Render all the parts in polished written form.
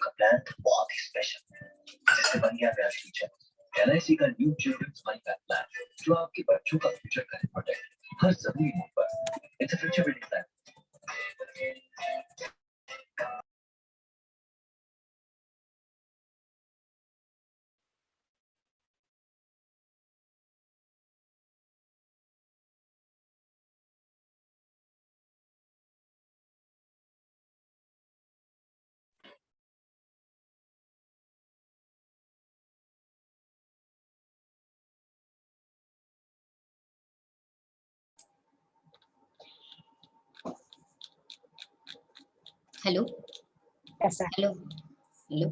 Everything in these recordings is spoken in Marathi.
का प्लान बहुत ही स्पेशल है, जिससे बन गया मेरा फ्यूचर। LIC का new children's money back plan, जो आपके बच्चों का फ्यूचर करे प्रोटेक्ट हर जरूरी मोड पर। It's a future building plan. Hello Yes, sir. Hello hello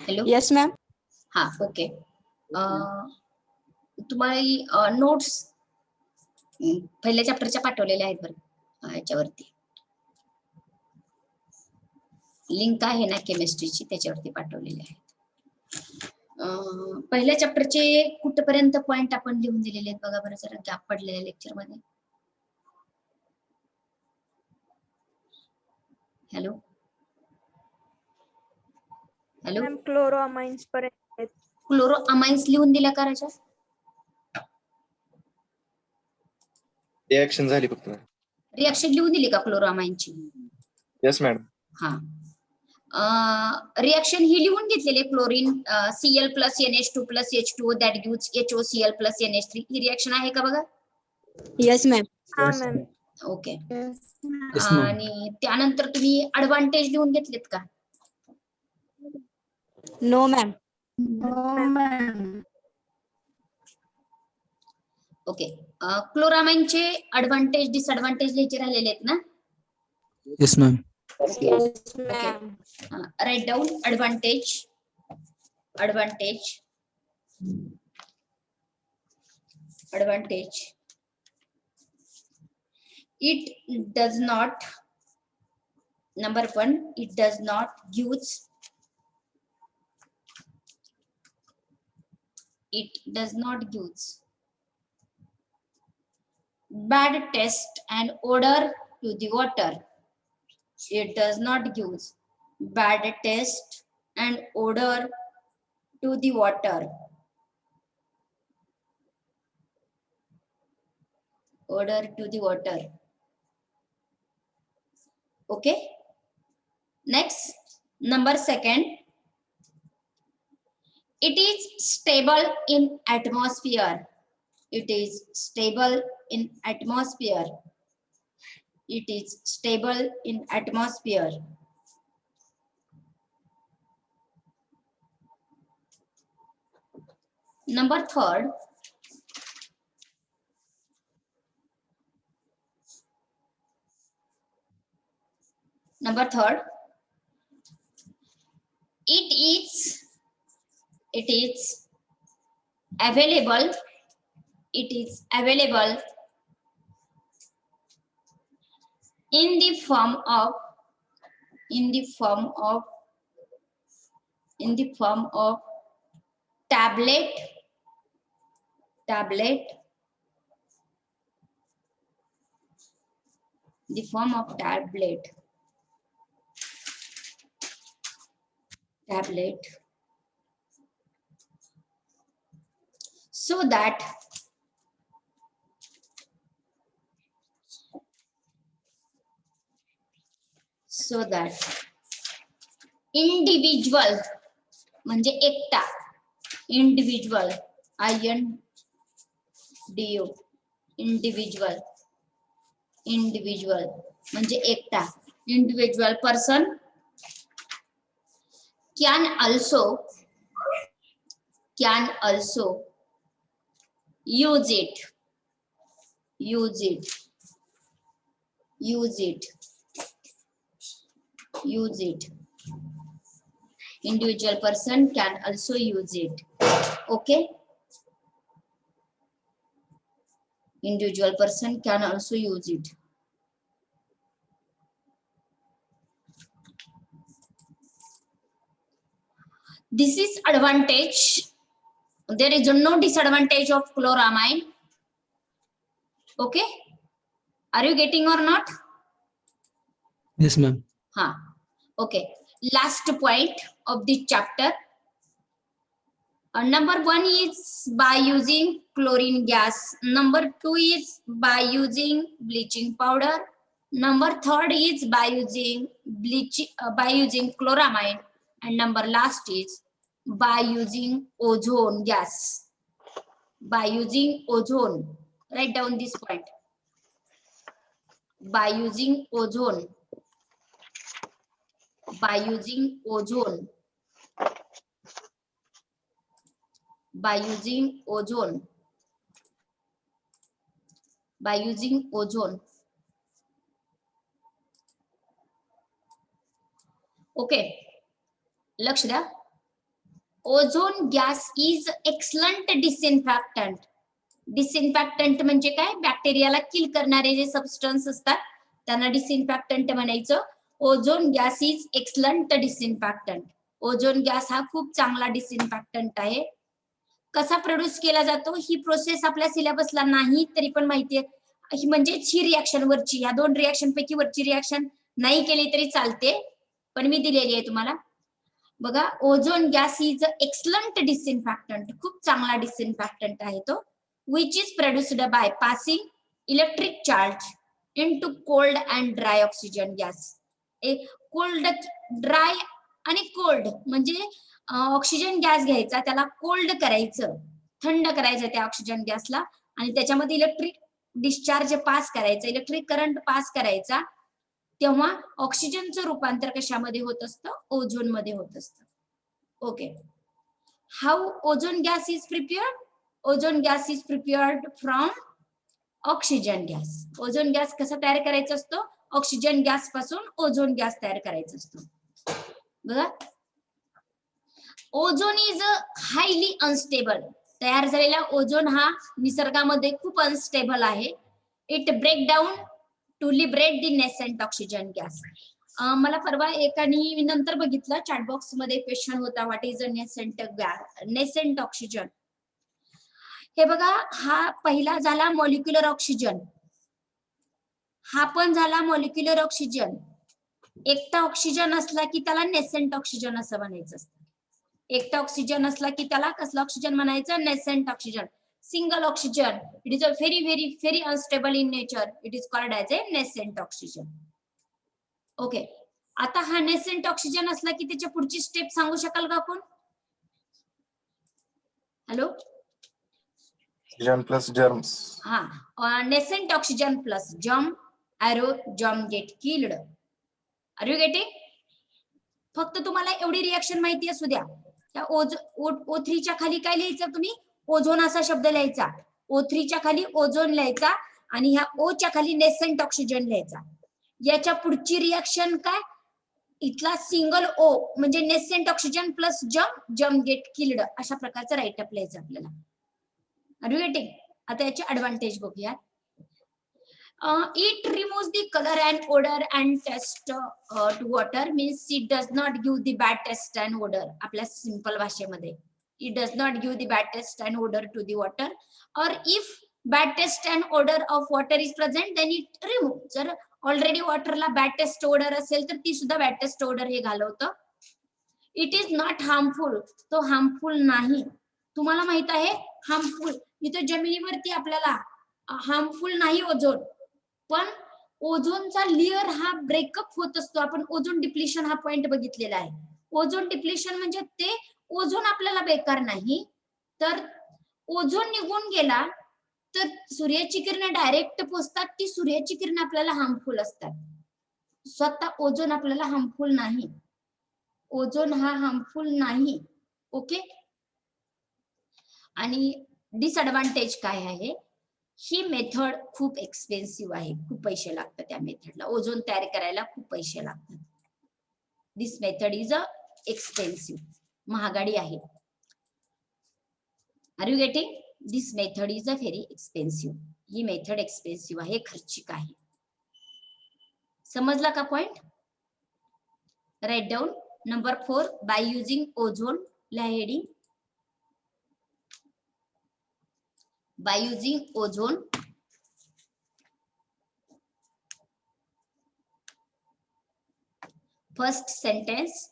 hello Yes, ma'am. हाँ ओके तुम्हाला नोट्स पहिल्या चॅप्टरच्या पाठवलेल्या आहेत बरं याच्यावरती लिंक आहे ना केमिस्ट्रीची त्याच्यावरती पाठवलेली आहेत पहिल्या चॅप्टरचे कुठपर्यंत पॉइंट आपण लिहून दिलेले आहेत बघा बरं जरा गॅप पडलेल्या लेक्चर मध्ये हॅलो हॅलो मॅम क्लोरोअमाइन्स पर्यंत क्लोरोअमाइन्स लिहून दिल्या करायच्या रिएक्शन झाली फक्त. रिएक्शन लिहून दिली का क्लोरोअमाइनची येस मॅडम. हा रिएक्शन ही लिहून घेतलेली chlorine Cl plus NH2 plus H2O that gives HOCl plus NH3 he reaction आहे का बघा Yes, ma'am. हा मॅम ओके आणि त्यानंतर तुम्ही ऍडव्हान्टेज लिहून घेतलेत का No, ma'am. ओके क्लोरामाइनचे ऍडव्हान्टेज डिसएडव्हान्टेज लिहायचे राहिलेले आहेत ना Yes, ma'am. Yes, ma'am. Right down advantage advantage advantage it does not number 1 it does not gives bad taste and odor to the water it does not give bad taste and odor to the water okay next number 2 it is stable in atmosphere it is stable in atmosphere it is stable in atmosphere number 3 it is available in the form of tablet the form of tablet so that individual म्हणजे एकटा individual individual म्हणजे एकटा individual person can also use it individual person can also use it. Okay, individual person can also use it. This is advantage. There is no disadvantage of chloramine. Okay, are you getting or not? Yes, ma'am. Okay, last point of this chapter. Number 1 is by using chlorine gas. Number 2 is by using bleaching powder. Number 3 is by using chloramine. And number last is by using ozone gas. By using ozone. Write down this point. By using ozone. By using ozone. By using ozone. By using ozone. Okay, लक्ष द्या. Ozone gas is excellent disinfectant. Disinfectant म्हणजे काय? बॅक्टेरियाला किल करणारे जे सबस्टन्स असतात त्यांना डिसइन्फेक्टंट म्हणायचं. Ozone gas is excellent disinfectant. Ozone gas हा खूप चांगला डिसइन्फेक्टंट आहे. कसा प्रोड्यूस केला जातो ही प्रोसेस आपल्या सिलेबसला नाही तरी पण माहितीये. म्हणजे ही रिएक्शन वरची, या 2 रिएक्शन पैकी वरची रिएक्शन नाही केली तरी चालते, पण मी दिलेली आहे तुम्हाला. बघा, ozone gas is excellent disinfectant. खूप चांगला डिसइन्फेक्टंट आहे तो. Which is produced by passing electric charge into cold and dry oxygen gas. Cold, dry आणि कोल्ड म्हणजे ऑक्सिजन गॅस घ्यायचा, त्याला कोल्ड करायचं, थंड करायचं त्या ऑक्सिजन गॅसला, आणि त्याच्यामध्ये इलेक्ट्रिक डिस्चार्ज पास करायचं, इलेक्ट्रिक करंट पास करायचा. तेव्हा ऑक्सिजनचं रूपांतर कशामध्ये होत असतं? ओझोन मध्ये होत असतं. Okay, how ozone gas is prepared? Ozone gas is prepared from oxygen gas. Ozone gas कसा तयार करायचा असतो? ऑक्सिजन गॅस पासून ओझोन गॅस तयार करायचा असतो. बघा, ओझोन इज हायली अनस्टेबल. तयार झालेला ओझोन हा निसर्गामध्ये खूप अनस्टेबल आहे. It break down to liberate the nascent oxygen gas. मला परवा एकाने नंतर बघितलं चॅट बॉक्स मध्ये क्वेश्चन होता, what is a nascent gas, nascent oxygen. हे बघा, हा पहिला झाला मॉलिक्युलर ऑक्सिजन, हा पण झाला मॉलिक्युलर ऑक्सिजन. एकटा ऑक्सिजन असला की त्याला नेसेंट ऑक्सिजन असं म्हणायचं असतं. एकटा ऑक्सिजन असला की त्याला कसलं ऑक्सिजन म्हणायचं? Nascent oxygen. Single oxygen, it is a very unstable in nature, it is called as a nascent oxygen. Okay, आता हा नेसेंट ऑक्सिजन असला की त्याच्या पुढची स्टेप सांगू शकाल का कोण? Hello, oxygen plus germs. हा, nascent oxygen plus germ, arrow, germ get killed. Are you getting? फक्त तुम्हाला एवढी रिएक्शन माहिती असू द्या. त्या O3 च्या खाली काय लिहायचं तुम्ही? ओझोन असा शब्द लिहायचा. O3 च्या खाली ओझोन लिहायचा आणि ह्या O च्या खाली नेसेंट ऑक्सिजन लिहायचा. याच्या पुढची रिएक्शन काय? इथला सिंगल O म्हणजे nascent oxygen plus germ get killed, अशा प्रकारचं राईटअप लिहायचं आपल्याला. Are you getting? आता याचे ऍडव्हान्टेज बघूया. It removes the color and odor and taste to water, means it does not give the bad taste and odor. आपल्या सिंपल भाषेमध्ये, it does not give the bad taste and odor to the water, or if bad taste and odor of water is present then it removes. जर ऑलरेडी वॉटरला बॅड टेस्ट ओडर असेल तर ती सुद्धा बॅड टेस्ट ओडर हे घालवतं. इट इज नॉट हार्मफुल, तो हार्मफुल नाही. तुम्हाला माहित आहे हार्मफुल, इथं जमिनीवरती आपल्याला हार्मफुल नाही ओझोन, पण ओझोनचा लेअर हा ब्रेकअप होत असतो. आपण ओझोन डिप्लिशन हा पॉइंट बघितलेला आहे. ओझोन डिप्लिशन म्हणजे ते ओझोन आपल्याला बेकार नाही, तर ओझोन निघून गेला तर सूर्याची किरण डायरेक्ट पोचतात, ती सूर्याची किरण आपल्याला हार्मफुल असतात. स्वतः ओझोन आपल्याला हार्मफुल नाही. ओझोन हा हार्मफुल नाही. ओके, आणि डिसएडव्हान्टेज काय आहे? ही मेथड खूप एक्सपेन्सिव्ह आहे, खूप पैसे लागतात त्या मेथडला. ओझोन तयार करायला खूप पैसे लागतात. This method is a expensive, महागाडी आहे. Are you getting? This method is a very expensive. ही मेथड एक्सपेन्सिव्ह आहे, खर्चिक आहे. समजला का point? Write down. Number 4, by using ozone. Heading by using ozone first sentence,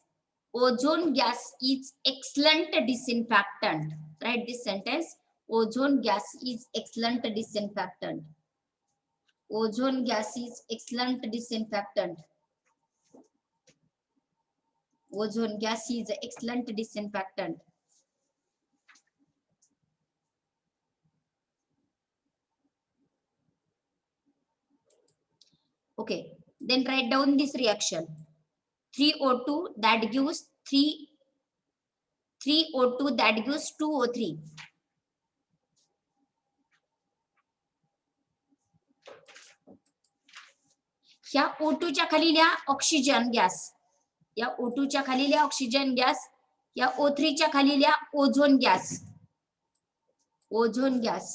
ozone gas is excellent disinfectant. Write this sentence, ozone gas is excellent disinfectant. Ozone gas is excellent disinfectant. Ozone gas is excellent disinfectant. Okay, then write down this reaction. 3O2 that gives 3O2 that gives 2O3. ह्या O2 च्या खाली लिहा ऑक्सिजन गॅस. या O2 च्या खाली लिहा ऑक्सिजन गॅस. या O3 च्या खाली लिहा ozone gas. Ozone gas.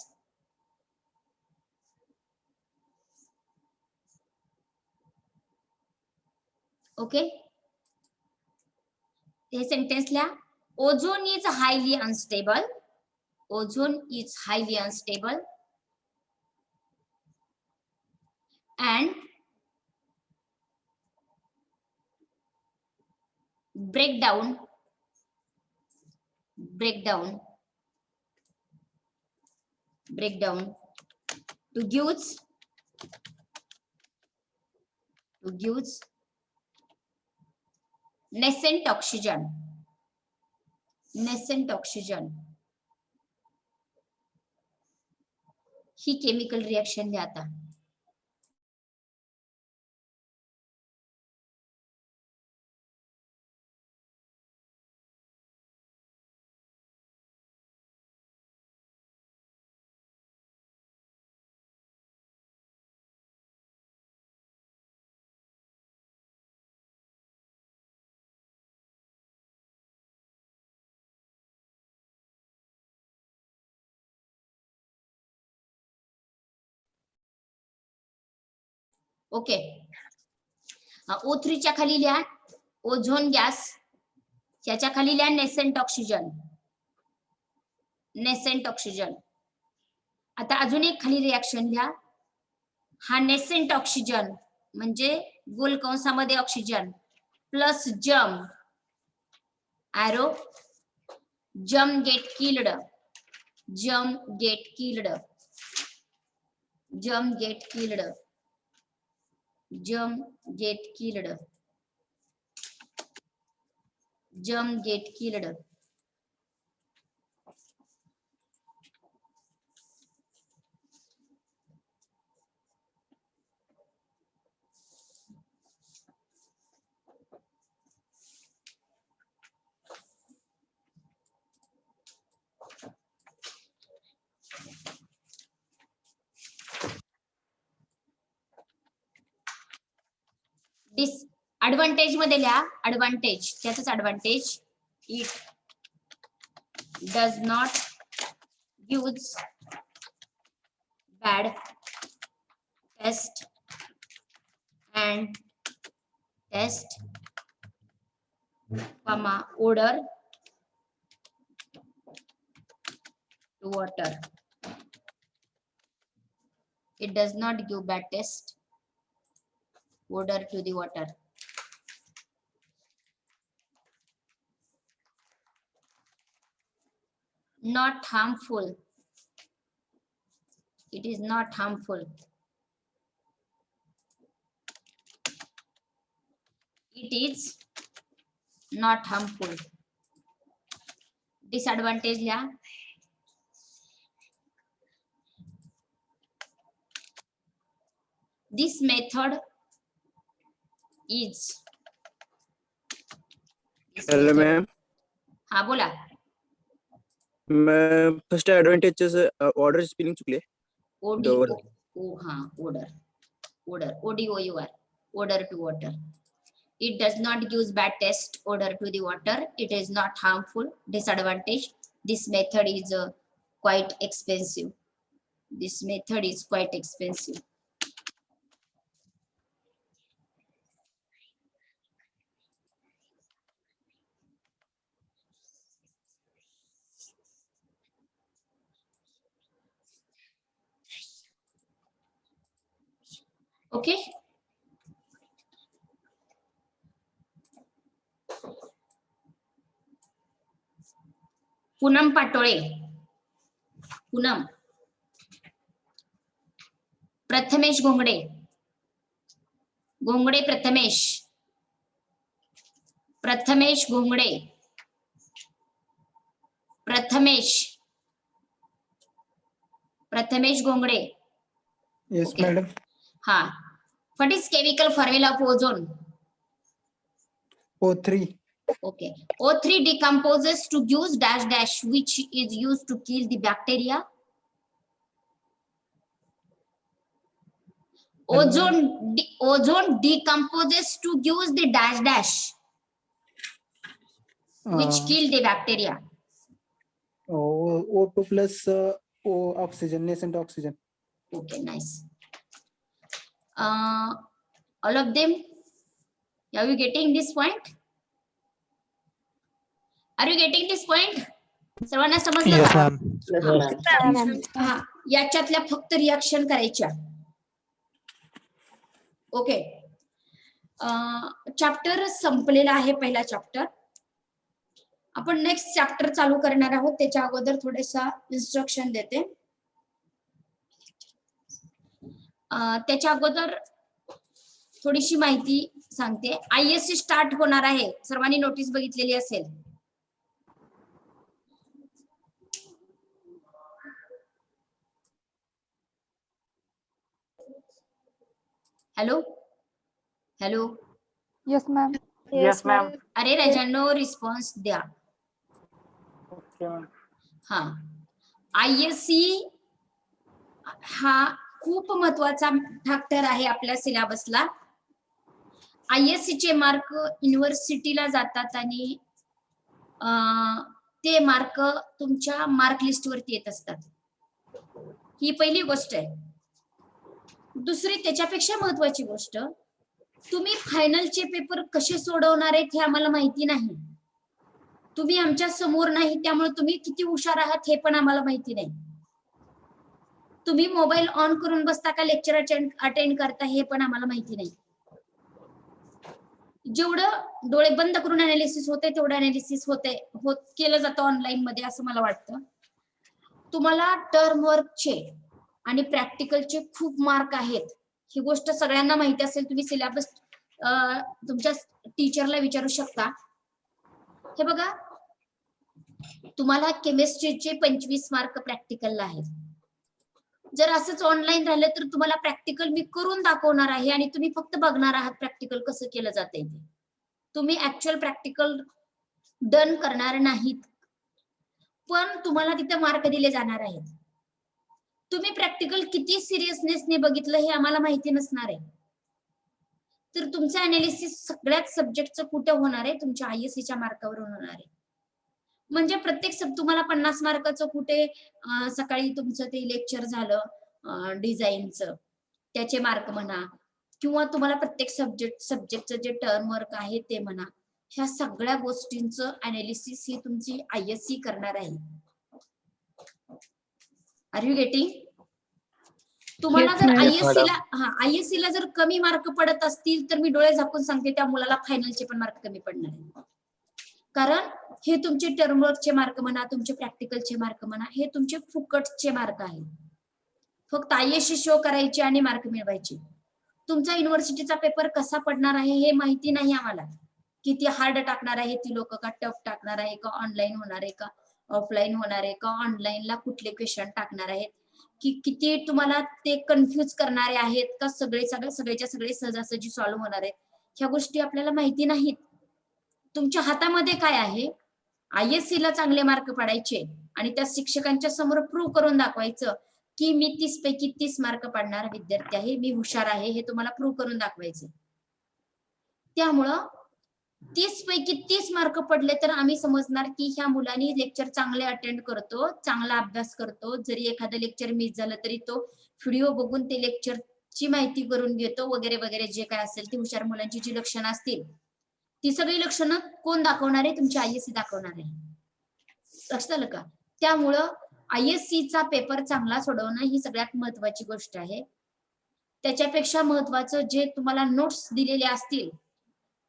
Okay, हे सेंटेन्स लिहा. Ozone is highly unstable. Ozone is highly unstable and breakdown to gives nascent oxygen. He chemical reaction द्या आता. ओके, O3 च्या खाली लिहा ओझोन गॅस. याच्या खाली लिहा नेसेंट ऑक्सिजन. आता अजून एक खाली रिएक्शन लिहा. हा नेसेंट ऑक्सिजन म्हणजे गोल कंसामध्ये oxygen plus germ arrow. Germ get killed. Germ get killed. Disadvantage मध्ये लिहा. ऍडव्हान्टेज, त्याचाच advantage. It does not use bad taste comma odor to water. It does not give bad taste, odor to the water. Not harmful. It is not harmful. It is not harmful. Disadvantage लिहा. This method is. Hello ma'am, हाँ बोला. मैं फर्स्ट एडवांटेज से ऑर्डर स्पेलिंग चुकले. ODO. हाँ, odor. ODOUR. Odor to water. It does not give bad taste odor to the water. It is not harmful. Disadvantage: this method is quite expensive. This method is quite expensive. Okay. Poonam Patole. Poonam. Prathamesh Ghongade. Ghongade Prathamesh. Prathamesh Ghongade. Prathamesh. Prathamesh Ghongade. Yes, Okay. madam. हा. What is chemical formula of ozone? O3. Okay. O3 decomposes to use dash dash, which is used to kill the bacteria. Ozone decomposes to use the dash dash, which kill the bacteria. O2 plus O oxygen, nascent oxygen. Okay, nice. All of them, are you getting this point? Are you getting this point? सर्वांना समजलं Yes, का? ma'am. हा, याच्यातल्या फक्त रिॲक्शन करायच्या. ओके. चॅप्टर संपलेला आहे, पहिला चॅप्टर. आपण नेक्स्ट चॅप्टर चालू करणार आहोत. त्याच्या अगोदर थोडेसा इन्स्ट्रक्शन देते. त्याच्या अगोदर थोडीशी माहिती सांगते. ISC स्टार्ट होणार आहे. सर्वांनी नोटीस बघितलेली असेल. Hello hello. Yes, ma'am. Yes, ma'am. अरे रजानो, रिस्पॉन्स द्या. Okay, ma'am. हा, ISC हा खूप महत्वाचा फॅक्टर आहे आपल्या सिलेबसला. ISC चे मार्क युनिव्हर्सिटीला जातात आणि ते मार्क तुमच्या मार्क लिस्ट वरती येत असतात. ही पहिली गोष्ट आहे. दुसरी त्याच्यापेक्षा महत्वाची गोष्ट, तुम्ही फायनलचे पेपर कसे सोडवणार आहेत हे आम्हाला माहिती नाही. तुम्ही आमच्या समोर नाही, त्यामुळे तुम्ही किती हुशार आहात हे पण आम्हाला माहिती नाही. तुम्ही मोबाईल ऑन करून बसता का लेक्चर अटेंड करता हे पण आम्हाला माहिती नाही. जेवढं डोळे बंद करून अनालिसिस होते तेवढं अनालिसिस केलं जातं ऑनलाईन मध्ये, असं मला वाटतं. तुम्हाला टर्म वर्कचे आणि प्रॅक्टिकलचे खूप मार्क आहेत, ही गोष्ट सगळ्यांना माहिती असेल. तुम्ही सिलेबस तुमच्या टीचरला विचारू शकता. हे बघा, तुम्हाला केमिस्ट्रीचे 25 मार्क प्रॅक्टिकलला आहेत. जर असंच ऑनलाईन राहिलं तर तुम्हाला प्रॅक्टिकल मी करून दाखवणार आहे आणि तुम्ही फक्त बघणार आहात प्रॅक्टिकल कसं केलं जातंय ते. तुम्ही ऍक्च्युअल प्रॅक्टिकल डन करणार नाहीत, पण तुम्हाला तिथे मार्क दिले जाणार आहेत. तुम्ही प्रॅक्टिकल किती सिरियसनेसने बघितलं हे आम्हाला माहिती नसणार आहे. तर तुमचं अनालिसिस सगळ्याच सब्जेक्टचं कुठे होणार आहे? तुमच्या ISCच्या मार्कावरून होणार आहे. म्हणजे प्रत्येक तुम्हाला 50 मार्काचं कुठे सकाळी तुमचं ते लेक्चर झालं डिझाईनचं, त्याचे मार्क म्हणा, किंवा तुम्हाला प्रत्येक सब्जेक्टचं जे टर्म वर्क आहे ते म्हणा, ह्या सगळ्या गोष्टींचं अनालिसिस ही तुमची ISC करणार आहे. Are you getting? तुम्हाला जर ISC ला जर कमी मार्क पडत असतील तर मी डोळे झाकून सांगते त्या मुलाला फायनलचे पण मार्क कमी पडणार आहे. कारण हे तुमचे टर्म वर्कचे मार्क म्हणा, तुमचे प्रॅक्टिकलचे मार्क म्हणा, हे तुमचे फुकटचे मार्क आहेत. फक्त ISC शो करायचे आणि मार्क मिळवायचे. तुमचा युनिव्हर्सिटीचा पेपर कसा पडणार आहे हे माहिती नाही आम्हाला. किती हार्ड टाकणार आहे ती लोक, का टफ टाकणार आहे, का ऑनलाईन होणार आहे, का ऑफलाईन होणार आहे, का ऑनलाईनला कुठले क्वेश्चन टाकणार आहेत, की किती तुम्हाला ते कन्फ्युज करणारे आहेत, का सगळेच्या सगळे सहजासहजी सॉल्व्ह होणार आहेत, ह्या गोष्टी आपल्याला माहिती नाहीत. तुमच्या हातामध्ये काय आहे? ISC ला चांगले मार्क पडायचे आणि त्या शिक्षकांच्या समोर प्रूव्ह करून दाखवायचं की मी 30 पैकी 30 मार्क पाडणारा विद्यार्थी आहे, मी हुशार आहे, हे तुम्हाला प्रूव्ह करून दाखवायचे. त्यामुळं 30 पैकी 30 मार्क पडले तर आम्ही समजणार की ह्या मुलांनी लेक्चर चांगले अटेंड करतो, चांगला अभ्यास करतो. जरी एखादं लेक्चर मिस झालं तरी तो व्हिडिओ बघून ते लेक्चरची माहिती करून घेतो वगैरे वगैरे जे काय असेल ती हुशार मुलांची जी लक्षणं असतील ती सगळी लक्षणं कोण दाखवणार आहे? तुमची ISC दाखवणार आहे. लक्षात आलं का? त्यामुळं ISC चा पेपर चांगला सोडवणं ही सगळ्यात महत्वाची गोष्ट आहे. त्याच्यापेक्षा महत्वाचं जे तुम्हाला नोट्स दिलेले असतील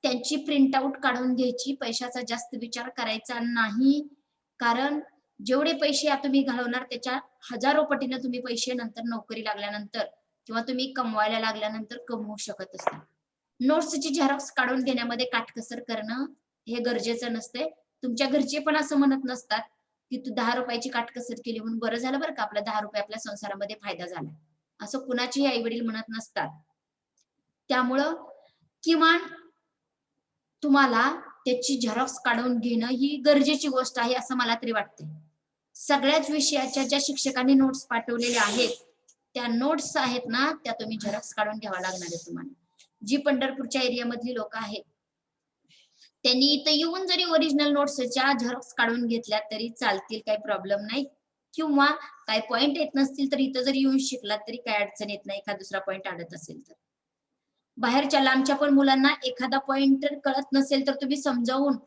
त्यांची प्रिंट आउट काढून घ्यायची. पैशाचा जास्त विचार करायचा नाही, कारण जेवढे पैसे तुम्ही घालवणार त्याच्या हजारो पटीने तुम्ही पैसे नंतर नोकरी लागल्यानंतर किंवा तुम्ही कमवायला लागल्यानंतर कमवू शकत असता. नोट्सची झेरॉक्स काढून घेण्यामध्ये काटकसर करणं हे गरजेचं नसते. तुमच्या घरचे पण असं म्हणत नसतात की तू 10 रुपयाची काटकसर केली म्हणून बरं झालं बरं का, आपला 10 रुपये आपल्या संसारामध्ये फायदा झाला, असं कुणाचेही आई वडील म्हणत नसतात. त्यामुळं किमान तुम्हाला त्याची झेरॉक्स काढून घेणं ही गरजेची गोष्ट आहे असं मला तरी वाटते. सगळ्याच विषयाच्या ज्या शिक्षकांनी नोट्स पाठवलेल्या आहेत त्या नोट्स आहेत ना त्या तुम्ही झेरॉक्स काढून घ्यावा लागणार आहे तुम्हाला. जी पंढरपूरच्या एरियामधली लोक आहेत त्यांनी इथं येऊन जरी ओरिजिनल नोट्सच्या झेरॉक्स काढून घेतल्या तरी चालतील, काही प्रॉब्लेम नाही. किंवा काही पॉइंट येत नसतील तर इथं जरी येऊन शिकलात तरी काही अडचण येत नाही, एखादा दुसरा पॉइंट अडत असेल तर. बाहेरच्या लांबच्या पण मुलांना एखादा पॉइंट कळत नसेल तर तुम्ही समजावून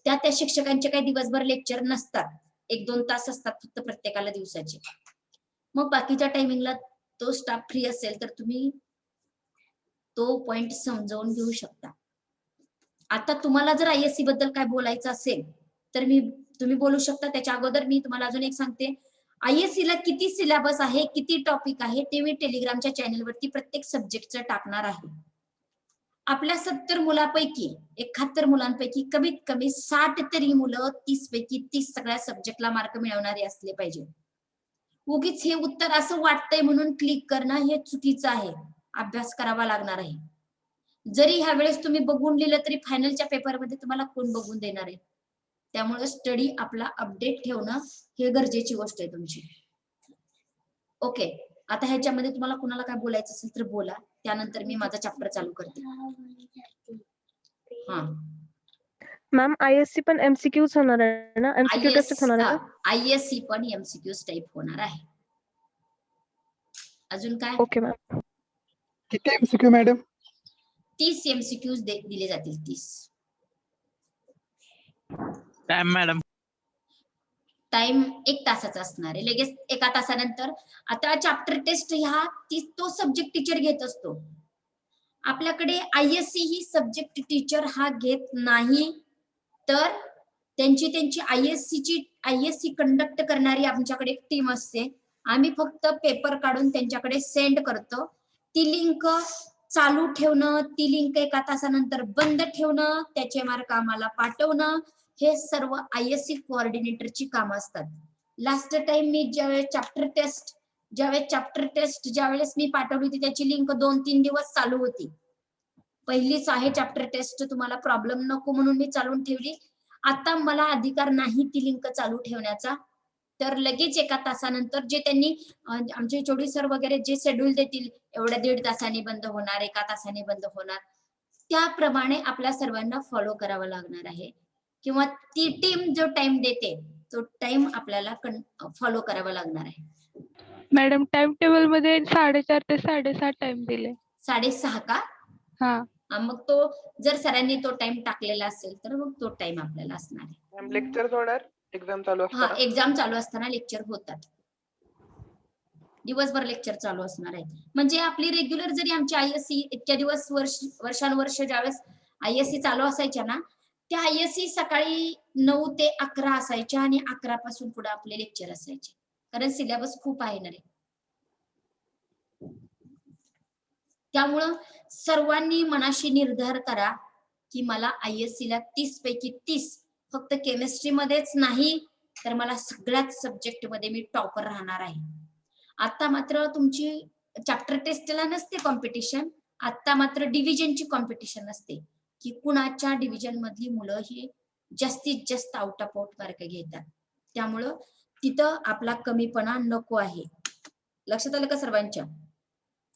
त्या शिक्षकांचे काही दिवसभर लेक्चर नसतात, 1-2 तास असतात फक्त प्रत्येकाला दिवसाचे. मग बाकीच्या टायमिंगला तो स्टाफ फ्री असेल तर तुम्ही तो पॉइंट समजावून घेऊ शकता. आता तुम्हाला जर ISC बद्दल काय बोलायचं असेल तर तुम्ही बोलू शकता. त्याच्या अगोदर मी तुम्हाला अजून एक सांगते, ISC ला किती सिलेबस आहे, किती टॉपिक आहे ते मी टेलिग्रामच्या चॅनलवरती प्रत्येक सब्जेक्टचं टाकणार आहे. आपल्या 70 मुलांपैकी 71 मुलांपैकी कमीत कमी 60 तरी मुलं 30 पैकी 30 सगळ्या सब्जेक्टला मार्क मिळवणारे असले पाहिजे. उगीच हे उत्तर असं वाटतंय म्हणून क्लिक करणं हे चुकीचं आहे. अभ्यास करावा लागणार आहे. जरी ह्या वेळेस तुम्ही बघून लिहिलं तरी फायनलच्या पेपरमध्ये तुम्हाला कोण बघून देणार आहे? त्यामुळे स्टडी आपला अपडेट ठेवणं हे गरजेची गोष्ट आहे तुमची. ओके, आता ह्याच्यामध्ये तुम्हाला कुणाला काय बोलायचं असेल तर बोला, त्यानंतर मी माझा चॅप्टर चालू करते. हा मॅम ISC पण MCQs होणार आहे ना? MCQ टेस्ट होणार आहे ना? ISC पण MCQ टाईप होणार आहे. अजून काय? Okay ma'am. किती MCQ मॅडम? 30 MCQs दिले जातील. 30 मॅडम. टाइम 1 तासाचा असणार आहे. लगेच 1 तासानंतर आता चॅप्टर टेस्ट ह्या तो सब्जेक्ट टीचर घेत असतो. आपल्याकडे ISC ही सब्जेक्ट टीचर हा घेत नाही, तर त्यांची ISC कंडक्ट करणारी आमच्याकडे एक टीम असते. आम्ही फक्त पेपर काढून त्यांच्याकडे सेंड करतो. ती लिंक चालू ठेवणं, ती लिंक 1 तासानंतर बंद ठेवणं, त्याचे मार्क आम्हाला पाठवणं, हे सर्व ISC कोऑर्डिनेटरची कामं असतात. लास्ट टाइम मी ज्यावेळेस चॅप्टर टेस्ट ज्यावेळेस मी पाठवली होती त्याची लिंक 2-3 दिवस चालू होती. पहिलीच आहे चॅप्टर टेस्ट, तुम्हाला प्रॉब्लेम नको म्हणून मी चालून ठेवली. आता मला अधिकार नाही ती लिंक चालू ठेवण्याचा, तर लगेच 1 तासानंतर जे त्यांनी आमचे चौधरी सर वगैरे जे शेड्यूल देतील, एवढ्या 1.5 तासाने बंद होणार, 1 तासाने बंद होणार, त्याप्रमाणे आपल्या सर्वांना फॉलो करावं लागणार आहे. किंवा ती टीम जो टाइम देते तो टाइम आपल्याला फॉलो करावा लागणार आहे. मॅडम टाइम टेबल मध्ये 4:30 ते 6:30 टाइम दिले. 6:30 का? हा. मग तो जर सरांनी तो टाइम टाकलेला असेल तर मग तो टाइम आपल्याला असणार आहे. लेक्चर होणार एक्झाम चालू हा, एक्झाम चालू असताना लेक्चर होतात. दिवसभर लेक्चर चालू असणार आहे. म्हणजे आपली रेग्युलर जरी आमची ISC इतक्या दिवस वर्षानुवर्ष ज्यावेळेस ISC चालू असायच्या ना, त्या ISC सकाळी 9 ते 11 असायच्या आणि 11 पासून पुढे आपले लेक्चर असायचे, कारण सिलेबस खूप आहे ना रे. त्यामुळं सर्वांनी मनाशी निर्धार करा की मला ISC ला 30 पैकी 30, फक्त केमिस्ट्री मध्येच नाही तर मला सगळ्याच सब्जेक्ट मध्ये मी टॉपर राहणार आहे. आता मात्र तुमची चॅप्टर टेस्टला नसते कॉम्पिटिशन, आता मात्र डिव्हिजनची कॉम्पिटिशन असते की कुणाच्या डिव्हिजन मधली मुलं ही जास्तीत जास्त आउट ऑफ आउट मार्क घेतात. त्यामुळं तिथं आपला कमीपणा नको आहे. लक्षात आलं का सर्वांच्या?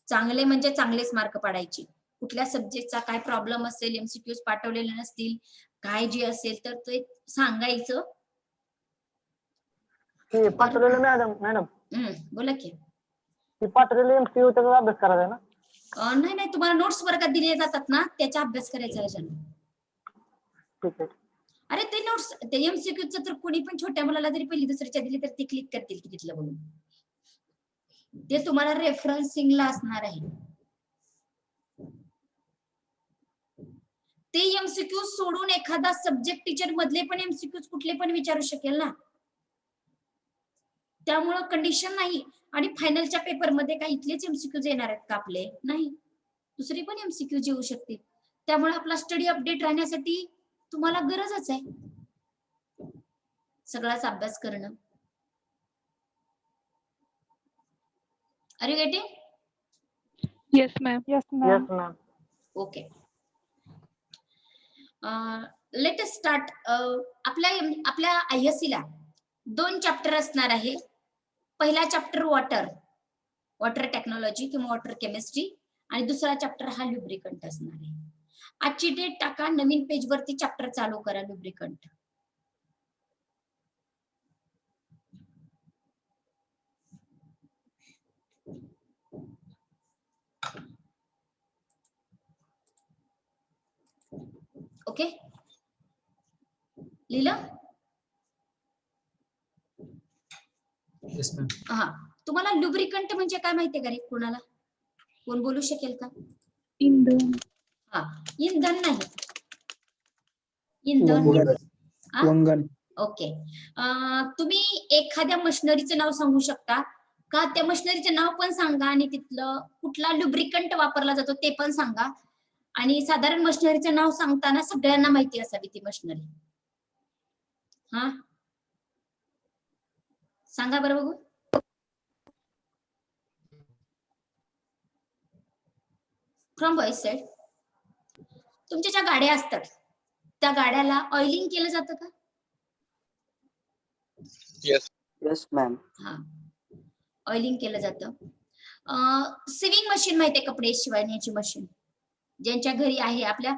चांगले म्हणजे चांगलेच मार्क पाडायचे, कुठल्या सब्जेक्टचा काय प्रॉब्लेम असेल, एमसीक्यूज पाठवलेले नसतील, काय जे असेल तर ते सांगायचं. पाठवलेलं मॅडम बोला की. पाठवलेलं MCQ त्याचा अभ्यास करायचा ना. नाही नाही, तुम्हाला नोट्स वर्गात दिले जातात ना, त्याचा अभ्यास करायचा आहे जण. ठीक आहे. अरे ते नोट्स, ते एमसीक्यूचं तर कोणी पण छोट्या मुलाला जरी पहिली दुसरीच्या दिली तर ते क्लिक करतील की तिथलं बघून. ते तुम्हाला रेफरन्सिंगला असणार आहे. ते एमसीक्यू सोडून एखादा सब्जेक्ट टीचर मधले पण एमसीक्यू कुठले पण विचारू शकेल ना. त्यामुळं कंडिशन नाही. आणि फायनलच्या पेपरमध्ये काही इथलेच एमसीक्यूज येणार आहेत का आपले? नाही, दुसरी पण एमसीक्यू येऊ शकते. त्यामुळे आपला स्टडी अपडेट राहण्यासाठी तुम्हाला गरजच आहे सगळाच अभ्यास करणं. Are you getting? Yes ma'am. Yes ma'am. Okay, let us start. आपल्या ISC ला 2 चॅप्टर असणार आहे. पहिला चॅप्टर वॉटर टेक्नॉलॉजी किंवा वॉटर केमिस्ट्री, आणि दुसरा चॅप्टर हा लुब्रिकंट असणार आहे. आजची डेट टाका, नवीन पेज वरती चॅप्टर चालू करा लुब्रिकंट. ओके, लिहिलं? Yes, ma'am. हा, तुम्हाला लुब्रिकंट म्हणजे काय माहितीये का रे? कोणाला कोण बोलू शकेल का? इंधन. हा, इंधन नाही, इंधन. हा? वंगण. ओके, तुम्ही एखाद्या मशिनरीचं नाव सांगू शकता का? त्या मशिनरीचं नाव पण सांगा आणि तिथलं कुठला लुब्रिकंट वापरला जातो ते पण सांगा. आणि साधारण मशिनरीचं नाव सांगताना सगळ्यांना माहिती असावी ती मशिनरी. हा, सांगा बरं बघू. फ्रॉम बॉयज साइड, तुमच्या ज्या गाड्या असतात त्या गाड्याला ऑइलिंग केलं जातं का? Yes ma'am. हा, ऑइलिंग केलं जातं. सिविंग मशीन माहितीये, कपडे शिवण्याची मशीन ज्यांच्या घरी आहे, आपल्या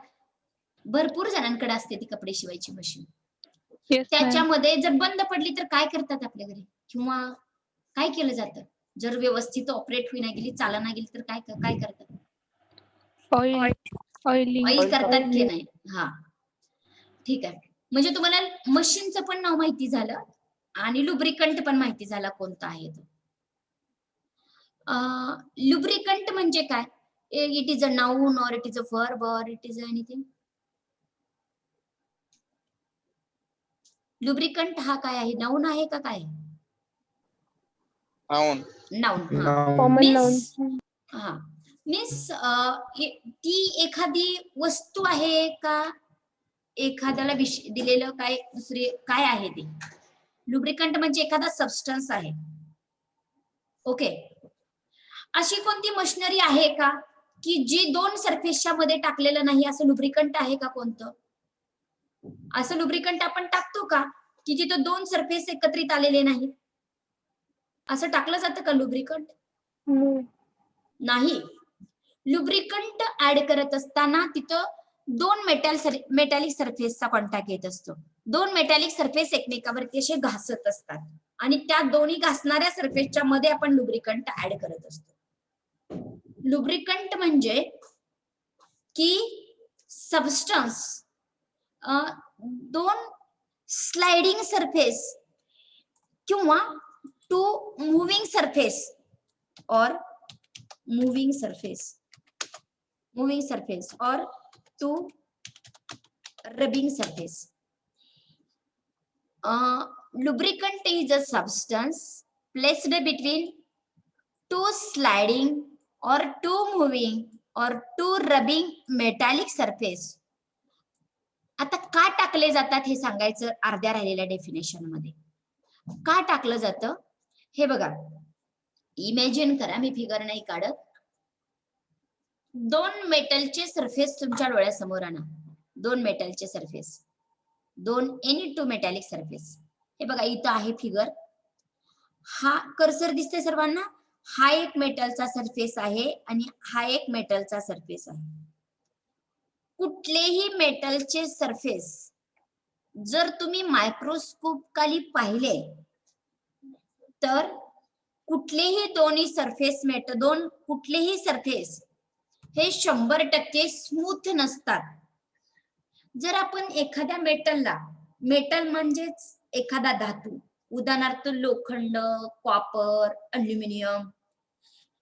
भरपूर जणांकडे असते ती कपडे शिवायची मशीन. Yes ma'am. त्याच्यामध्ये जर बंद पडली तर काय करतात आपल्या घरी, किंवा काय केलं जातं? जर व्यवस्थित ऑपरेट होईना गेली, चालना गेली तर काय काय करतात? ऑइलिंग. ऑइल करतात की नाही? हा, ठीक आहे. म्हणजे तुम्हाला मशीनचं पण नाव माहिती झालं आणि लुब्रिकंट पण माहिती झाला कोणता आहे तो. लुब्रिकंट म्हणजे काय? इट इज अ नाउन और इट इज अ वर्ब और इट इज एनीथिंग? लुब्रिकंट हा काय आहे? नाउन आहे का काय? नाउन. Common noun. हा, मीन्स ती एखादी वस्तू आहे का एखाद्याला दिलेलं काय दुसरे काय आहे ते? लुब्रिकंट म्हणजे एखादा सबस्टन्स आहे. ओके, अशी कोणती मशिनरी आहे का की जी 2 सरफेसच्या मध्ये टाकलेलं नाही, असं लुब्रिकंट आहे का कोणतं? असं लुब्रिकंट आपण टाकतो का की जिथं 2 सरफेस एकत्रित आलेले नाही? असं टाकलं जातं का लुब्रिकंट? नाही. लुब्रिकंट ऍड करत असताना तिथं 2 मेटॅलिक सरफेसचा कॉन्टॅक्ट येत असतो. 2 मेटॅलिक सरफेस एकमेकावरती असे घासत असतात आणि त्या दोन्ही घासणाऱ्या सरफेसच्या मध्ये आपण लुब्रिकंट ऍड करत असतो. लुब्रिकंट म्हणजे की सबस्टन्स 2 स्लाइडिंग सरफेस किंवा 2 मूविंग सरफेस और मूविंग सरफेस और 2 rubbing surface. Lubricant is a substance placed between 2 sliding or 2 moving or 2 rubbing metallic surface. आता का टाकले जातात हे सांगायचं अर्ध्या राहिलेल्या डेफिनेशन मध्ये. का टाकलं जातं हे बघा, इमॅजिन करा, मी फिगर नाही काढत. 2 मेटलचे सरफेस तुमच्या डोळ्यासमोर आणा. 2 मेटलचे सरफेस, 2 एनी 2 मेटॅलिक सरफेस. हे बघा, इथं आहे फिगर. हा कर्सर दिसते सर्वांना? हा एक मेटलचा सरफेस आहे आणि हा एक मेटलचा सरफेस आहे. कुठलेही मेटलचे सरफेस जर तुम्ही मायक्रोस्कोप खाली पाहिले तर कुठलेही दोन्ही सरफेस कुठलेही सरफेस हे 100% स्मूथ नसतात. जर आपण एखाद्या मेटल म्हणजेच एखादा धातू, उदाहरणार्थ लोखंड, कॉपर, अल्युमिनियम,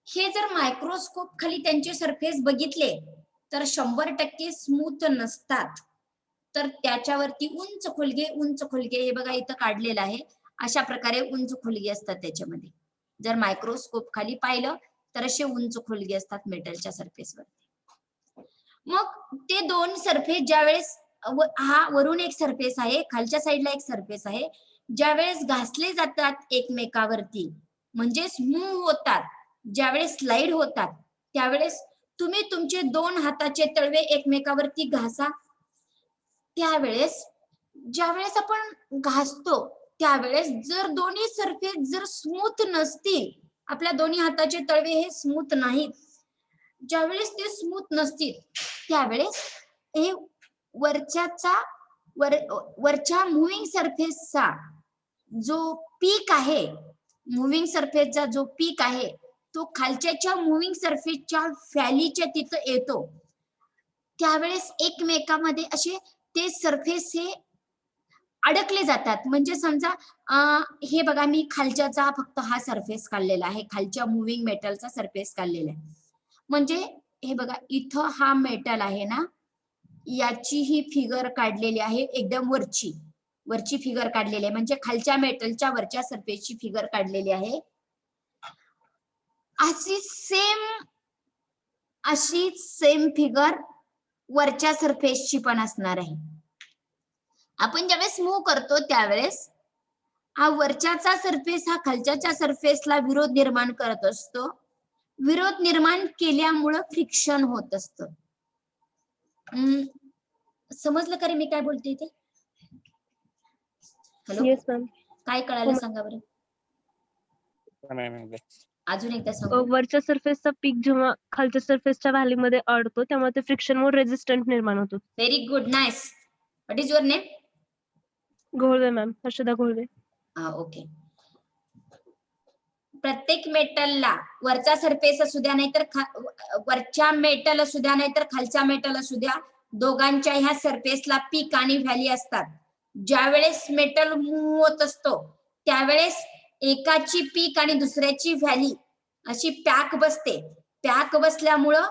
हे जर मायक्रोस्कोप खाली त्यांचे सरफेस बघितले तर 100% स्मूथ नसतात. तर त्याच्यावरती उंच खोलगे हे बघा इथं काढलेलं आहे, अशा प्रकारे उंच खोलगे असतात त्याच्यामध्ये. जर मायक्रोस्कोप खाली पाहिलं तर असे उंच खोलगे असतात मेटलच्या सरफेसवरती. मग ते दोन सरफेस ज्यावेळेस हा वरून एक सरफेस आहे, खालच्या साईडला एक सरफेस आहे, ज्यावेळेस घासले जातात एकमेकावरती म्हणजेच मूव्ह होतात, ज्यावेळेस स्लाइड होतात, त्यावेळेस तुम्ही तुमचे 2 हाताचे तळवे एकमेकावरती घासा. त्यावेळेस ज्यावेळेस आपण घासतो त्यावेळेस जर दोन्ही सरफेस जर स्मूथ नसतील, आपल्या दोन्ही हाताचे तळवे हे स्मूथ नाहीत, ज्यावेळेस ते स्मूथ नसतील त्यावेळेस हे वरच्या मुव्हिंग सरफेसचा जो पीक आहे, मुव्हिंग सरफेसचा जो पीक आहे तो खालच्या मुव्हिंग सरफेसच्या व्हॅलीच्या तिथं येतो. त्यावेळेस एकमेकांमध्ये असे ते सरफेस हे अडकले जातात. म्हणजे समजा हे बघा मी खालच्याचा फक्त हा सरफेस काढलेला आहे, खालच्या मुव्हिंग मेटलचा सरफेस काढलेला आहे. म्हणजे हे बघा इथं हा मेटल आहे ना, याची ही फिगर काढलेली आहे, एकदम वरची फिगर काढलेली आहे, म्हणजे खालच्या मेटलच्या वरच्या सरफेसची फिगर काढलेली आहे. अशी सेम फिगर वरच्या सरफेसची पण असणार आहे. आपण ज्यावेळेस मूव्ह करतो त्यावेळेस हा वरच्याचा सरफेस हा खालच्या सरफेसला विरोध निर्माण करत असतो. विरोध निर्माण केल्यामुळं फ्रिक्शन होत असतं. समजलं का रे मी काय बोलते ते? Hello, yes ma'am. काय कळालं सांगा बरं, अजून एकदा सांगा. वरच्या सरफेसचा पीक जेव्हा खालच्या सरफेसच्या व्हॅलीमध्ये अडतो तेव्हा ते फ्रिक्शनमुळे रेझिस्टंट निर्माण होतो. Very good, nice. What is your name? Gholve ma'am, Harshada Gholve. Okay. प्रत्येक मेटलला वरचा सरफेस असू द्या नाहीतर वरच्या मेटल असू द्या नाहीतर खालच्या मेटल असू द्या, दोघांच्या ह्या सरफेसला पीक आणि व्हॅली असतात. ज्यावेळेस मेटल मूव्ह होत असतो त्यावेळेस एकाची पीक आणि दुसऱ्याची व्हॅली अशी पॅक बसते. पॅक बसल्यामुळं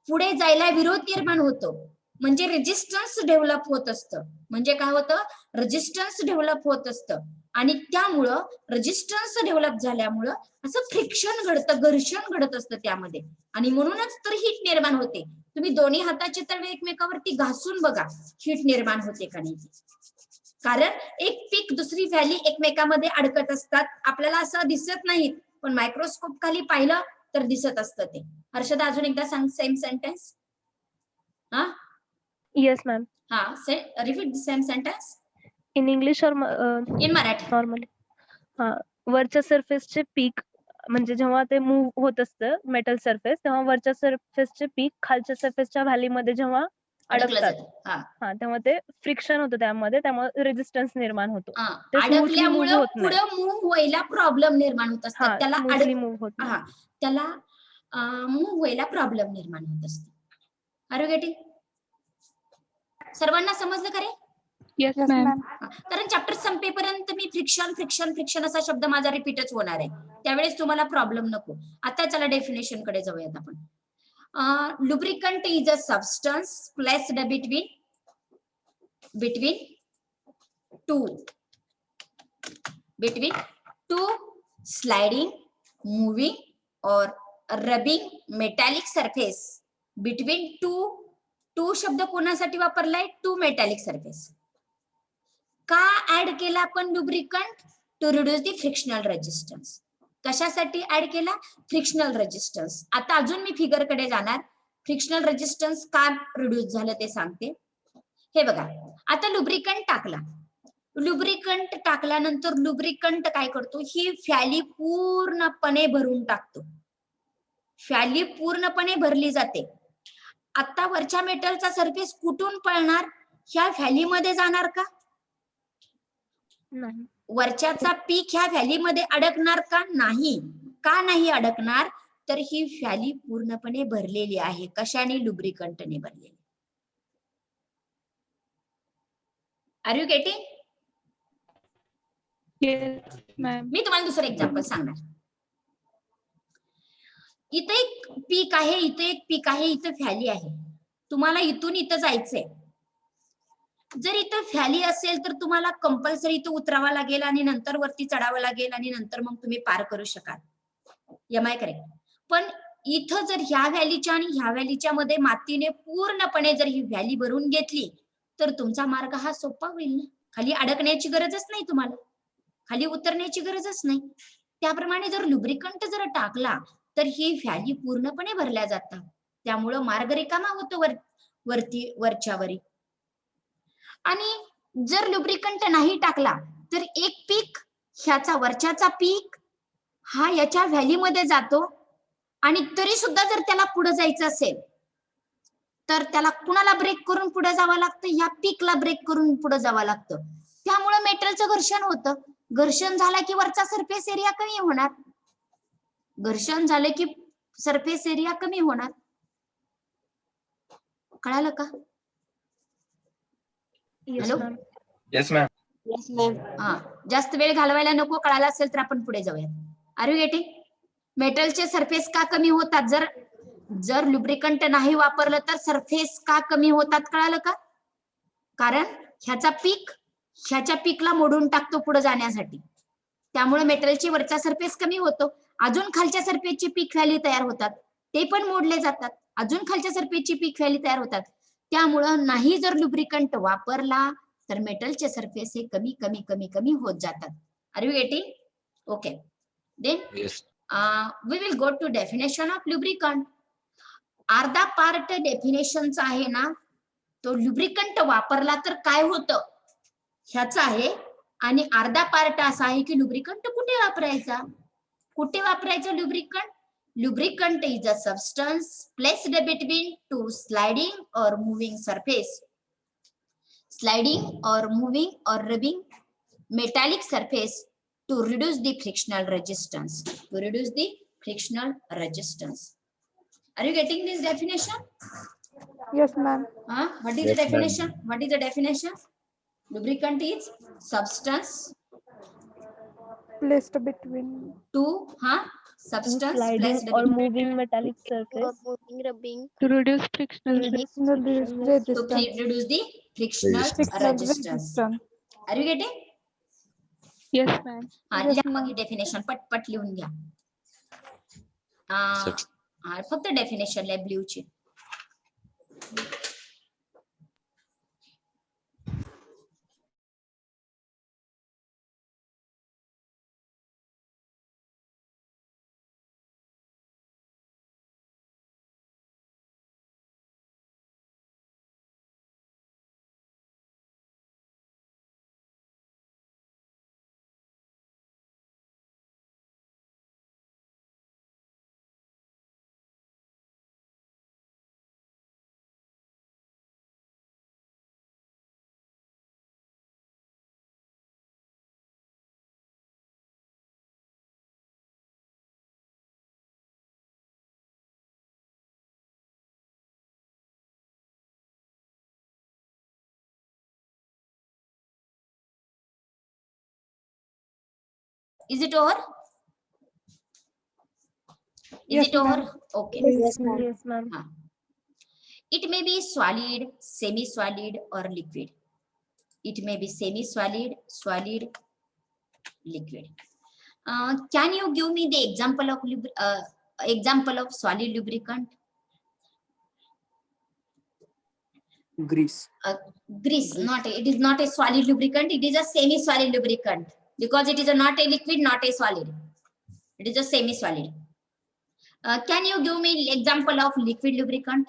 पुढे जायला विरोध निर्माण होतो, म्हणजे रेजिस्टन्स डेव्हलप होत असतं. म्हणजे काय होतं, रेजिस्टन्स डेव्हलप होत असतं आणि त्यामुळं रेजिस्टन्स डेव्हलप झाल्यामुळं असं फ्रिक्शन घडतं, घर्षण घडत असतं त्यामध्ये, आणि म्हणूनच तर हीट निर्माण होते. तुम्ही दोन्ही हाताचे तळवे एकमेकावरती घासून बघा, हीट निर्माण होते का नाही. कारण एक पीक दुसरी व्हॅली एकमेकांमध्ये अडकत असतात, आपल्याला असं दिसत नाही पण मायक्रोस्कोप खाली पाहिलं तर दिसत असतं ते. हर्षदा अजून एकदा सांग same sentence. Yes ma'am. Repeat the same sentence in English और इन मराठी. नॉर्मली. वरच्या सरफेसचे पीक म्हणजे जेव्हा ते मूव्ह होत असतं मेटल सरफेस, तेव्हा वरच्या सरफेसचे पीक खालच्या सरफेसच्या व्हॅलीमध्ये जेव्हा अडकतात तेव्हा ते फ्रिक्शन होतं त्यामध्ये, त्यामुळे रेजिस्टन्स निर्माण होतो. अडकल्यामुळे पुढे मूव्ह व्हायला प्रॉब्लेम निर्माण होत असतात, त्याला मूव्ह व्हायला प्रॉब्लेम निर्माण होत असतो. Are you getting? सर्वांना समजलं का रे? Yes ma'am. कारण चॅप्टर संपेपर्यंत मी फ्रिक्शन असा शब्द माझा रिपीटच होणार आहे, त्यावेळेस तुम्हाला प्रॉब्लेम नको. आता चला डेफिनेशन कडे जाऊयात आपण. Lubricant is a substance placed between two sliding, moving or rubbing metallic surface. Between two शब्द कोणासाठी वापरलाय? Two metallic surface. का ऍड केला आपण lubricant? To reduce the frictional resistance. कशासाठी ऍड केला? Frictional resistance. आता अजून मी फिगर कडे जाणार. फ्रिक्शनल रेजिस्टन्स का रिड्यूस झालं ते सांगते. हे बघा, आता लुब्रिकंट टाकला. लुब्रिकंट टाकल्यानंतर लुब्रिकंट काय करतो? ही व्हॅली पूर्णपणे भरून टाकतो. व्हॅली पूर्णपणे भरली जाते. आता वरच्या मेटलचा सरफेस कुठून पळणार? ह्या व्हॅलीमध्ये जाणार का? नाही. वरच्याचा पीक ह्या व्हॅलीमध्ये अडकणार का? नाही. का नाही अडकणार? तर ही व्हॅली पूर्णपणे भरलेली आहे. कशाने? लुब्रिकंटने भरलेली. Are you getting? Yes, ma'am. मी तुम्हाला दुसरं एक्झाम्पल सांगणार. इथे एक पीक आहे, इथे एक पीक आहे, इथं व्हॅली आहे. तुम्हाला इथून इथं जायचंय. जर इथं व्हॅली असेल तर तुम्हाला कंपल्सरी इथं उतरावं लागेल आणि नंतर वरती चढावं लागेल आणि नंतर मग तुम्ही पार करू शकाल. Am I correct? पण इथं जर ह्या व्हॅलीच्या आणि ह्या व्हॅलीच्या मध्ये मातीने पूर्णपणे जर ही व्हॅली भरून घेतली तर तुमचा मार्ग हा सोपा होईल ना. खाली अडकण्याची गरजच नाही तुम्हाला, खाली उतरण्याची गरजच नाही. त्याप्रमाणे जर लुब्रिकंट जर टाकला तर ही व्हॅली पूर्णपणे भरल्या जातात. त्यामुळं मार्ग रिकामा होतो वरच्यावरी. आणि जर लुब्रिकंट नाही टाकला तर एक पीक ह्याचा वरच्याचा पीक हा याच्या व्हॅलीमध्ये जातो आणि तरी सुद्धा जर त्याला पुढे जायचं असेल तर त्याला कुणाला ब्रेक करून पुढे जावं लागतं? ह्या पीकला ब्रेक करून पुढे जावं लागतं. त्यामुळे मेटलचं घर्षण होतं. घर्षण झालं की वरचा सरफेस एरिया कमी होणार. घर्षण झालं की सरफेस एरिया कमी होणार. कळालं का? Yes hello? Ma'am. Yes, ma'am. Yes, ma'am. हा, जास्त वेळ घालवायला नको. कळालं असेल तर आपण पुढे जाऊयात. Are you getting? मेटलचे सरफेस का कमी होतात? जर लुब्रिकंट नाही वापरलं तर सरफेस का कमी होतात? कळालं का? कारण ह्याचा पीक ह्याच्या पीकला मोडून टाकतो पुढे जाण्यासाठी. त्यामुळे मेटलची वरचा सरफेस कमी होतो. अजून खालच्या सरफेसची पीक व्हॅली तयार होतात, ते पण मोडले जातात. अजून खालच्या सरफेसची पीक व्हॅली तयार होतात. त्यामुळं नाही जर लुब्रिकंट वापरला तर मेटलचे सरफेस हे कमी कमी कमी कमी होत जातात. Are you getting? Okay. Then Yes. we will go to definition of lubricant. अर्धा पार्ट डेफिनेशनचा आहे ना, तो लुब्रिकंट वापरला तर काय होतं ह्याचा आहे. आणि अर्धा पार्ट असा आहे की लुब्रिकंट कुठे वापरायचा. कुठे वापरायचं lubricant? Lubricant is a substance placed between two sliding or moving surface. Sliding or moving or rubbing metallic surface to reduce the frictional resistance. To reduce the frictional resistance. Are you getting this definition? Yes, ma'am. What is the Yes, ma'am. definition? What is the definition? Lubricant is substance Placed between. to substance Sliding placed or between moving metallic surface To reduce frictional resistance. to reduce the frictional Resistance. resistance. Are you getting? Yes, ma'am. लिहा मग ही डेफिनेशन पटपट लिहून घ्या. फक्त डेफिनेशन लिहा ब्ल्यू ची. Is it over? Is it over? Okay. Yes, ma'am. Yes, ma'am. It may be solid, semi-solid, or liquid. It may be semi-solid, solid, liquid. Can you give me the example of solid lubricant? Grease. Grease. It is not a solid lubricant. It is a semi-solid lubricant because it is not a liquid, not a solid. It is a semi-solid. Can you give me example of liquid lubricant?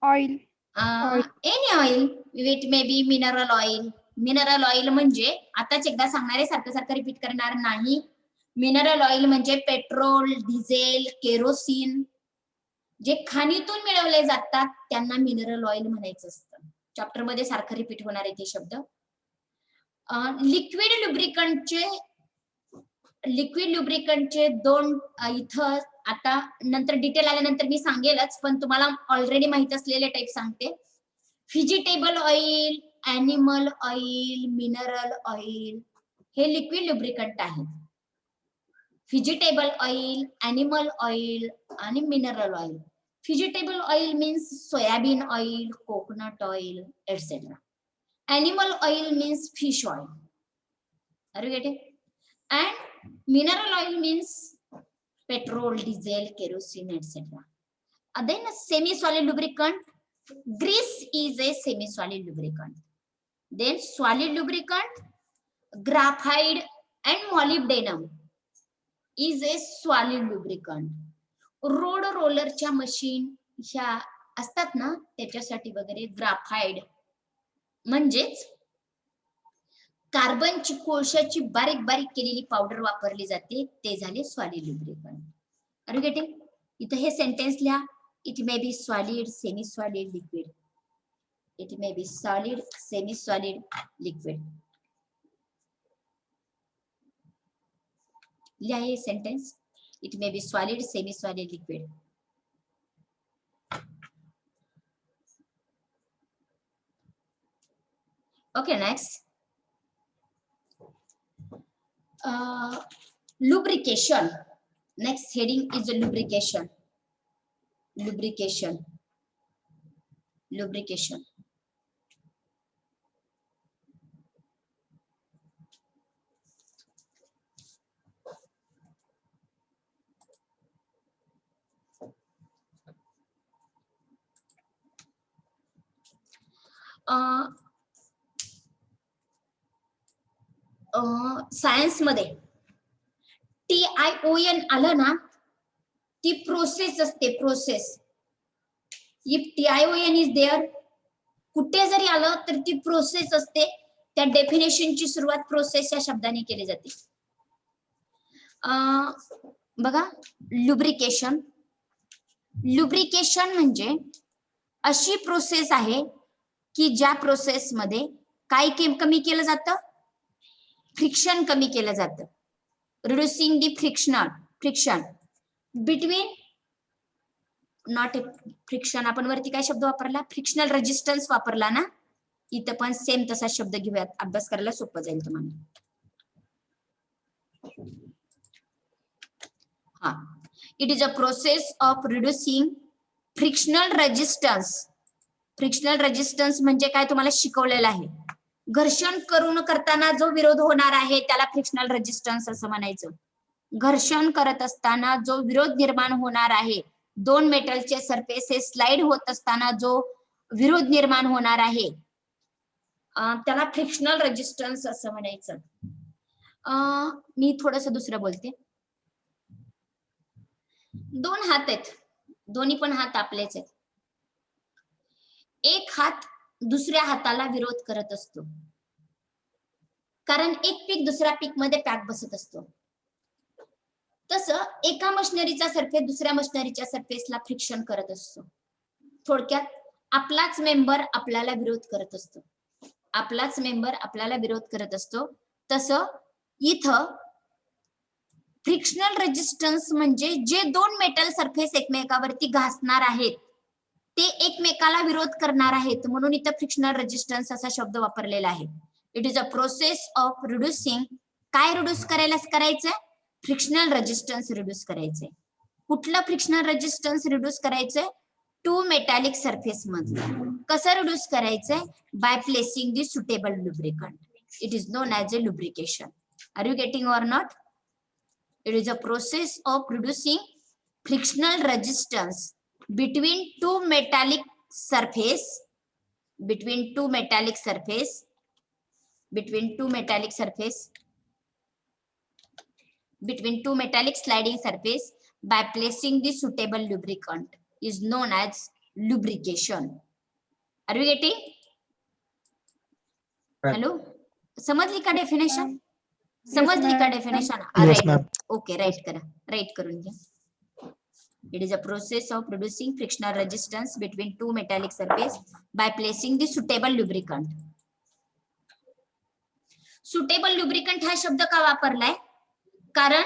Oil. Any oil. It may be mineral oil. Mineral oil म्हणजे आताच एकदा सांगणारे सारखं रिपीट करणार नाही. मिनरल ऑइल म्हणजे पेट्रोल, डिझेल, केरोसिन जे खाणीतून मिळवले जातात त्यांना मिनरल ऑइल म्हणायचं असतं. चॅप्टर मध्ये सारखं रिपीट होणार आहे ते शब्द. लिक्विड लुब्रिकंटचे दोन इथं आता नंतर डिटेल आल्यानंतर मी सांगेलच, पण तुम्हाला ऑलरेडी माहित असलेले टाईप सांगते. Vegetable oil, animal oil, mineral oil हे लिक्विड लुब्रिकंट आहेत. व्हेजिटेबल ऑइल, ॲनिमल ऑइल आणि mineral oil. Vegetable oil means soybean oil, coconut oil etc. Animal oil means fish oil. Are you getting? And mineral oil means petrol, diesel, kerosene, etc. Then a semi-solid lubricant. Grease is a semi-solid lubricant. Then solid lubricant, graphite and molybdenum is a solid lubricant. Road रोलरच्या मशीन ह्या असतात ना त्याच्यासाठी वगैरे ग्राफाइड म्हणजेच कार्बनची कोळशाची बारीक बारीक केलेली पावडर वापरली जाते, ते झाले solid lubricant. Are you getting? इथे हे सेंटेन्स लिहा. It may be solid, semi solid, liquid. It may be solid, semi solid, liquid. लिहा हे sentence. It may be solid, semi solid, liquid. Okay, next. Lubrication. Next heading is lubrication. Lubrication. Lubrication. Science मध्ये TION आलं ना, ती प्रोसेस असते. Process. If TION is there, कुठे जरी आलं तर ती प्रोसेस असते. त्या डेफिनेशनची सुरुवात प्रोसेस या शब्दाने केली जाते. बघा, लुब्रिकेशन. लुब्रिकेशन म्हणजे अशी प्रोसेस आहे की ज्या प्रोसेस मध्ये काय कमी केलं जातं? फ्रिक्शन कमी केलं जातं. Reducing the friction between, not friction, आपण वरती काय शब्द वापरला? फ्रिक्शनल रेजिस्टन्स वापरला ना, इथं पण सेम तसा शब्द घेऊयात, अभ्यास करायला सोपं जाईल तुम्हाला. हा, it is a process of reducing frictional resistance. Frictional resistance म्हणजे काय तुम्हाला शिकवलेलं आहे. घर्षण करताना जो विरोध होणार आहे त्याला फ्रिक्शनल रेजिस्टन्स असं म्हणायचं. घर्षण करत असताना जो विरोध निर्माण होणार आहे, दोन मेटलचे सरफेस हे स्लाइड होत असताना जो विरोध निर्माण होणार आहे त्याला फ्रिक्शनल रेजिस्टन्स असं म्हणायचं. मी थोडस दुसरं बोलते. दोन हात आहेत, दोन्ही पण हात आपलेच आहेत. एक हात दुसऱ्या हाताला विरोध करत असतो, कारण एक पीक दुसऱ्या पीक मध्ये पॅक बसत असतो. तसं एका मशिनरीचा सरफेस दुसऱ्या मशिनरीच्या सरफेसला फ्रिक्शन करत असतो. थोडक्यात आपलाच मेंबर आपल्याला विरोध करत असतो. आपलाच मेंबर आपल्याला विरोध करत असतो. तसं इथं फ्रिक्शनल रेजिस्टन्स म्हणजे जे दोन मेटल सरफेस एकमेकावरती घासणार आहेत ते एकमेकाला विरोध करणार आहेत, म्हणून इथं फ्रिक्शनल रेजिस्टन्स असा शब्द वापरलेला आहे. It is a process of reducing. काय रिड्यूस करायचं? फ्रिक्शनल रेजिस्टन्स रिड्यूस करायचंय. कुठलं फ्रिक्शनल रेजिस्टन्स रिड्यूस करायचंय? टू मेटॅलिक सरफेस मध्ये. कसं रिड्यूस करायचंय? By placing the suitable lubricant. It is known as a lubrication. Are you getting or not? It is a process of reducing frictional resistance between two metallic surface between two metallic sliding surface by placing the suitable lubricant is known as lubrication. Are you getting? Right. Hello, समजली का डेफिनेशन? समजली का definition? Yes, ma'am. Okay, write करा, राईट करून घ्या. It is a process of producing frictional resistance between two metallic surface by placing the suitable lubricant. Suitable lubricant हा शब्द का वापरलाय? कारण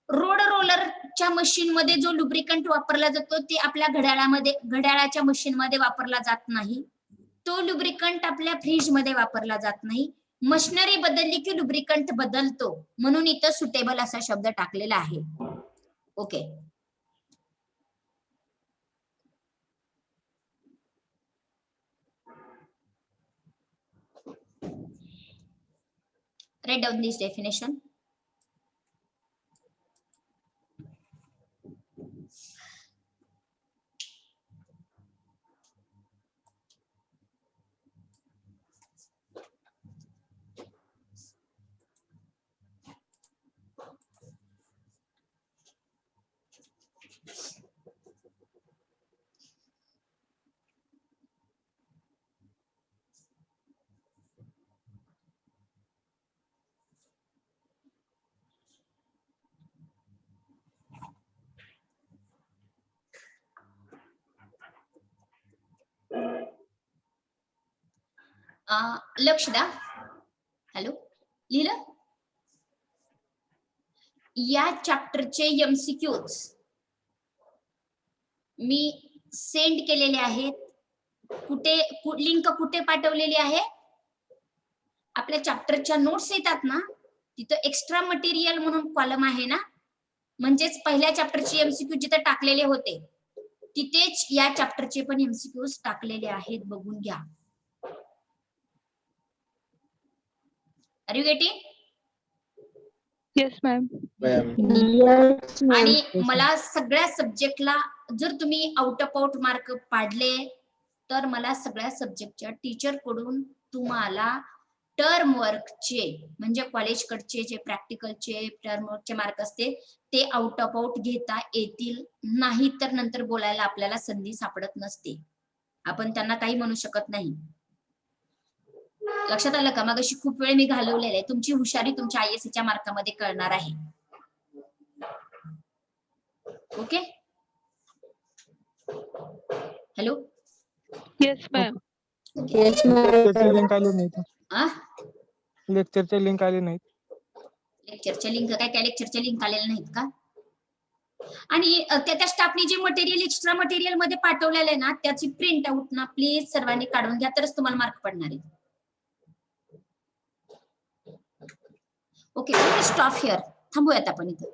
रोड रोलरच्या मशीन मध्ये जो लुब्रिकंट वापरला जातो ते आपल्या घड्याळाच्या मशीन मध्ये वापरला जात नाही. तो लुब्रिकंट आपल्या फ्रीज मध्ये वापरला जात नाही. मशिनरी बदलली की लुब्रिकंट बदलतो, म्हणून इथं सुटेबल असा शब्द टाकलेला आहे. Okay, write down this definition. लक्ष द्या. हॅलो, लिहिलं? या चॅप्टरचे एमसीक्यूज मी सेंड केलेले आहेत. कुठे लिंक कुठे पाठवलेली आहे? आपल्या चॅप्टरच्या नोट्स येतात ना, तिथं एक्स्ट्रा मटेरियल म्हणून कॉलम आहे ना, म्हणजेच पहिल्या चॅप्टरचे एमसीक्यू जिथे टाकलेले होते तिथेच या चॅप्टरचे पण एमसीक्यूज टाकलेले आहेत, बघून घ्या. Are you getting? Yes ma'am. Yes, ma'am. आणि मला सगळ्या सब्जेक्टला जर तुम्ही आउट ऑफ आउट मार्क पाडले तर मला सगळ्या सब्जेक्टच्या टीचर कडून तुम्हाला टर्म वर्कचे म्हणजे कॉलेज कडचे जे प्रॅक्टिकलचे टर्म वर्कचे मार्क असते ते आउट ऑफ आउट घेता येतील. नाही तर नंतर बोलायला आपल्याला संधी सापडत नसते. आपण त्यांना काही म्हणू शकत नाही. लक्षात आलं का? मग अशी खूप वेळ मी घालवलेला आहे. तुमची हुशारी तुमच्या आयएससीच्या मार्कामध्ये कळणार आहे. Okay, hello. Yes ma'am. Yes, ma'am. Link आले नाहीत. लेक्चरचे लिंक आले नाहीत. लेक्चरच्या लिंक काय त्या लेक्चरच्या लिंक आलेल्या नाहीत का? आणि त्या स्टाफनी जे मटेरियल एक्स्ट्रा मटेरियल मध्ये पाठवलेलं आहे ना, त्याची प्रिंट आउट ना प्लीज सर्वांनी काढून घ्या, तरच तुम्हाला मार्क पडणार आहे. Okay, stop here. थांबूयात आपण इथं.